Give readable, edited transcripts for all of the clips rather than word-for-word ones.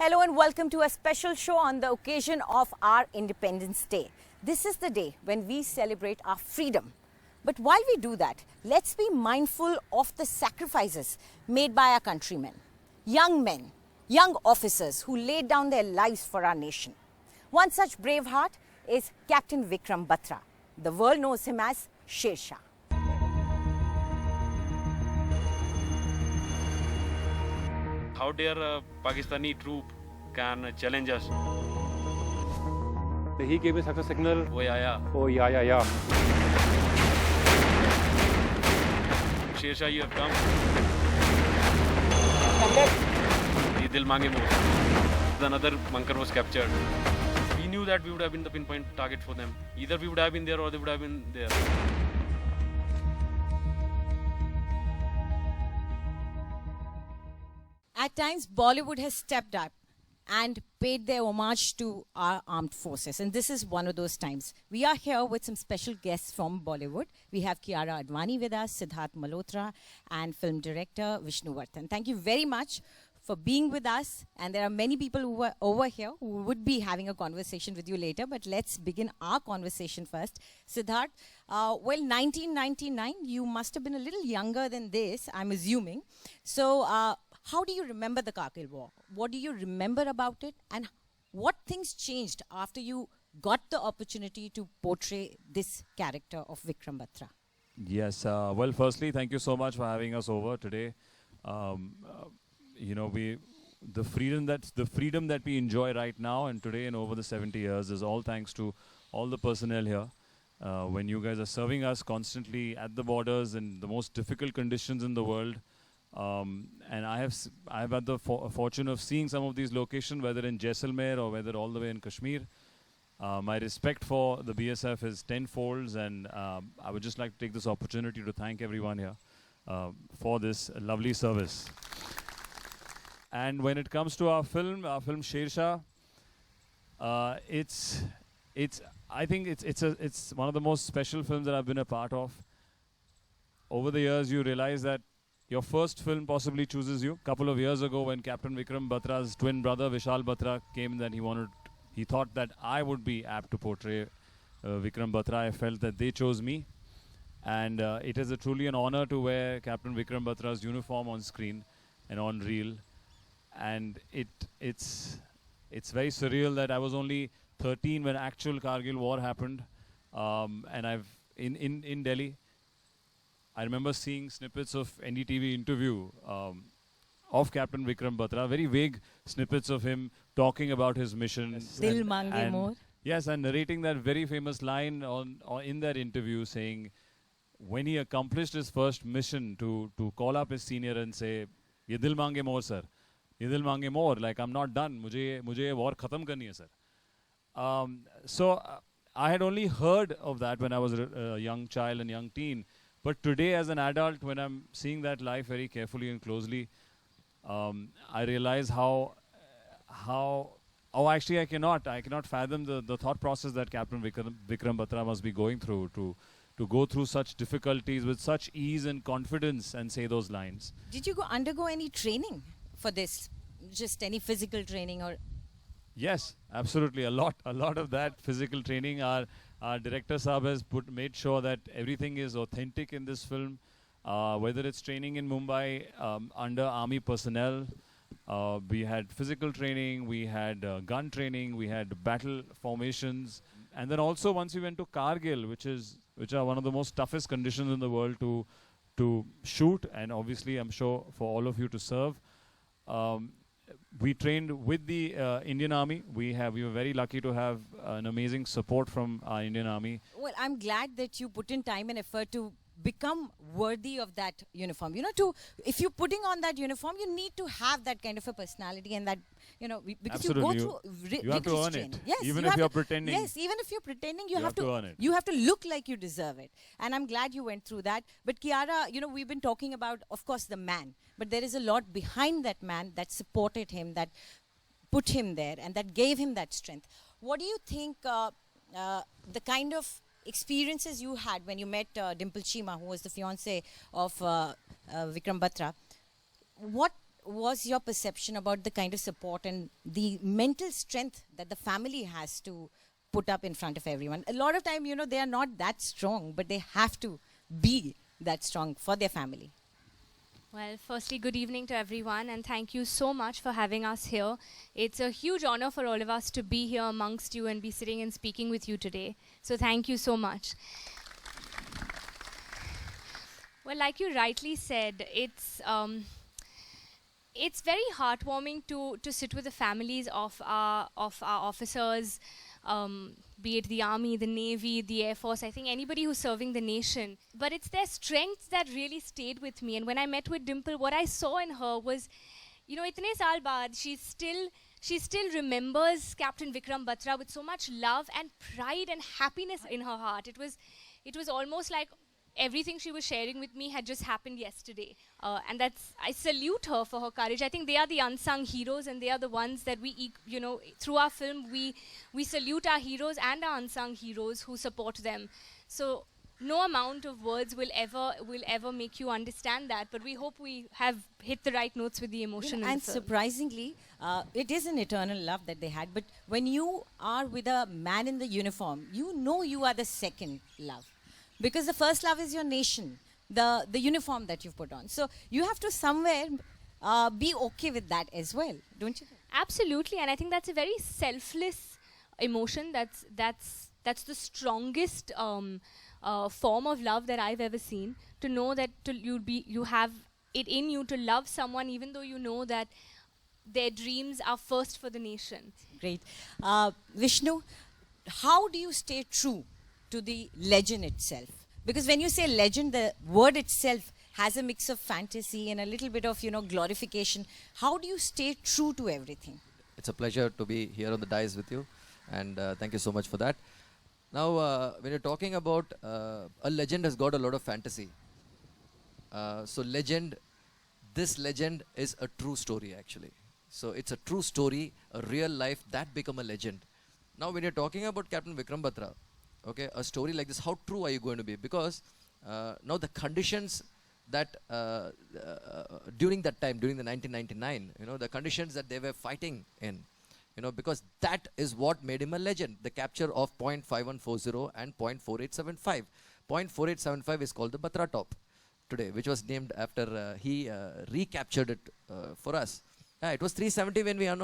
Hello and welcome to a special show on the occasion of our Independence Day. This is the day when we celebrate our freedom. But while we do that, let's be mindful of the sacrifices made by our countrymen. Young men, young officers who laid down their lives for our nation. One such brave heart is Captain Vikram Batra. The world knows him as Shershaah. How dare a Pakistani troop can challenge us? He gave me such a signal. Oh yeah. Oh yeah. Shershaah, you have come. Ye dil mange mo. Another bunker was captured. We knew that we would have been the pinpoint target for them. Either we would have been there or they would have been there. At times, Bollywood has stepped up and paid their homage to our armed forces. And this is one of those times. We are here with some special guests from Bollywood. We have Kiara Advani with us, Sidharth Malhotra, and film director Vishnuvardhan. Thank you very much for being with us. And there are many people who are over here who would be having a conversation with you later. But let's begin our conversation first. Sidharth, 1999, you must have been a little younger than this, I'm assuming. So, how do you remember the Kargil War? What do you remember about it? And what things changed after you got the opportunity to portray this character of Vikram Batra? Yes, well, firstly, thank you so much for having us over today. The freedom that we enjoy right now and today and over the 70 years is all thanks to all the personnel here. When you guys are serving us constantly at the borders in the most difficult conditions in the world. And I've had the fortune of seeing some of these locations, whether in Jaisalmer or whether all the way in Kashmir. My respect for the BSF is tenfolds, and I would just like to take this opportunity to thank everyone here for this lovely service. And when it comes to our film Shershaah, I think it's one of the most special films that I've been a part of. Over the years, you realize that your first film possibly chooses you. A couple of years ago, when Captain Vikram Batra's twin brother Vishal Batra came, that he thought that I would be apt to portray Vikram Batra. I felt that they chose me, and it is truly an honor to wear Captain Vikram Batra's uniform on screen and on reel. And it's very surreal that I was only 13 when actual Kargil war happened, and I've in Delhi. I remember seeing snippets of NDTV interview of Captain Vikram Batra, very vague snippets of him talking about his mission. Dil mange more. Yes, and narrating that very famous line in that interview, saying when he accomplished his first mission to call up his senior and say, "Ye dil mange more, sir. Ye dil mange more. Like, I'm not done. Mujhe war khatam karni hai, sir." So I had only heard of that when I was a young child and young teen. But today, as an adult, when I'm seeing that life very carefully and closely, I realize actually I cannot fathom the thought process that Captain Vikram Batra must be going through to go through such difficulties with such ease and confidence and say those lines. Did you undergo any training for this? Just any physical training or? Yes, absolutely. A lot of that physical training. Our director Saab has made sure that everything is authentic in this film. Whether it's training in Mumbai under army personnel, we had physical training, we had gun training, we had battle formations, and then also once we went to Kargil, which are one of the most toughest conditions in the world to shoot, and obviously I'm sure for all of you to serve. We trained with the Indian Army. We were very lucky to have an amazing support from our Indian Army. Well, I'm glad that you put in time and effort to become worthy of that uniform. If you're putting on that uniform, you need to have that kind of a personality and that, because Absolutely. you go through you have to earn training. it. Yes, even if you're pretending. Yes, even if you're pretending, you have to earn it. You have to look like you deserve it. And I'm glad you went through that. But Kiara, we've been talking about, of course, the man. But there is a lot behind that man that supported him, that put him there, and that gave him that strength. What do you think the kind of experiences you had when you met Dimple Chima, who was the fiancée of Vikram Batra? was your perception about the kind of support and the mental strength that the family has to put up in front of everyone? A lot of time, they are not that strong, but they have to be that strong for their family. Well, firstly, good evening to everyone, and thank you so much for having us here. It's a huge honor for all of us to be here amongst you and be sitting and speaking with you today. So thank you so much. Well, like you rightly said, it's very heartwarming to sit with the families of our officers, be it the Army, the Navy, the Air Force, I think anybody who's serving the nation. But it's their strength that really stayed with me. And when I met with Dimple, what I saw in her was, itne saal baad, she still remembers Captain Vikram Batra with so much love and pride and happiness in her heart. It was almost like everything she was sharing with me had just happened yesterday. And I salute her for her courage. I think they are the unsung heroes, and they are the ones that through our film, we salute our heroes and our unsung heroes who support them. So no amount of words will ever make you understand that, but we hope we have hit the right notes with the emotion. And surprisingly, it is an eternal love that they had, but when you are with a man in the uniform, you are the second love. Because the first love is your nation, the uniform that you've put on. So you have to somewhere be okay with that as well, don't you think? Absolutely, and I think that's a very selfless emotion. That's the strongest form of love that I've ever seen. To know that you have it in you to love someone, even though you know that their dreams are first for the nation. Great. Vishnu, how do you stay true to the legend itself? Because when you say legend, the word itself has a mix of fantasy and a little bit of, glorification. How do you stay true to everything? It's a pleasure to be here on the dais with you, and thank you so much for that. Now, when you're talking about a legend has got a lot of fantasy. So this legend is a true story actually. So it's a true story, a real life that become a legend. Now, when you're talking about Captain Vikram Batra, okay, a story like this, how true are you going to be? Because now the conditions that during that time, during the 1999, the conditions that they were fighting in, because that is what made him a legend. The capture of .5140 and .4875. .4875 is called the Batra Top today, which was named after he recaptured it for us. It was 370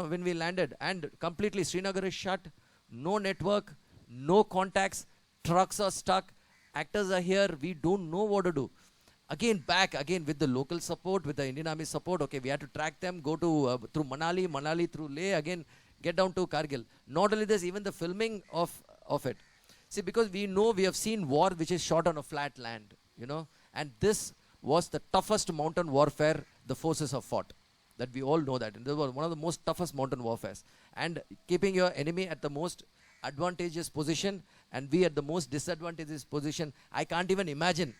when we landed, and completely Srinagar is shut, no network, no contacts, trucks are stuck, actors are here, we don't know what to do. Again with the local support, with the Indian Army support, okay, we had to track them, go to through Manali through Leh, again get down to Kargil. Not only this, even the filming of it. See, because we have seen war which is shot on a flat land, and this was the toughest mountain warfare the forces have fought. That we all know that. And this was one of the most toughest mountain warfares. And keeping your enemy at the most advantageous position and we at the most disadvantageous position, I can't even imagine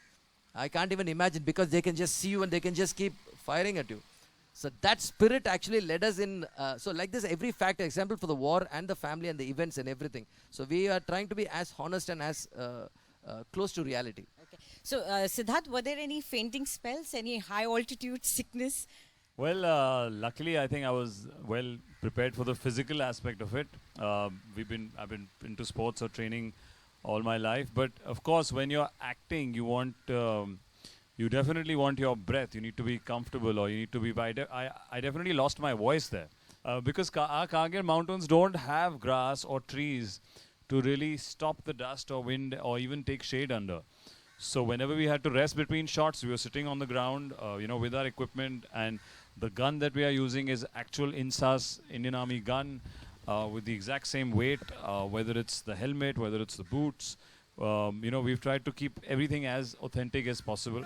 because they can just see you and they can just keep firing at you. So that spirit actually led us in. So like this, every fact example for the war and the family and the events and everything. So we are trying to be as honest and as close to reality. Okay. So Sidharth, were there any fainting spells, any high altitude sickness? Well, luckily, I think I was well prepared for the physical aspect of it. I've been into sports or training all my life, but of course, when you're acting, you definitely want your breath. You need to be comfortable, or you need to be. I definitely lost my voice there because our Kargil mountains don't have grass or trees to really stop the dust or wind or even take shade under. So whenever we had to rest between shots, we were sitting on the ground, with our equipment, and the gun that we are using is actual INSAS, Indian Army gun, with the exact same weight, whether it's the helmet, whether it's the boots. We've tried to keep everything as authentic as possible.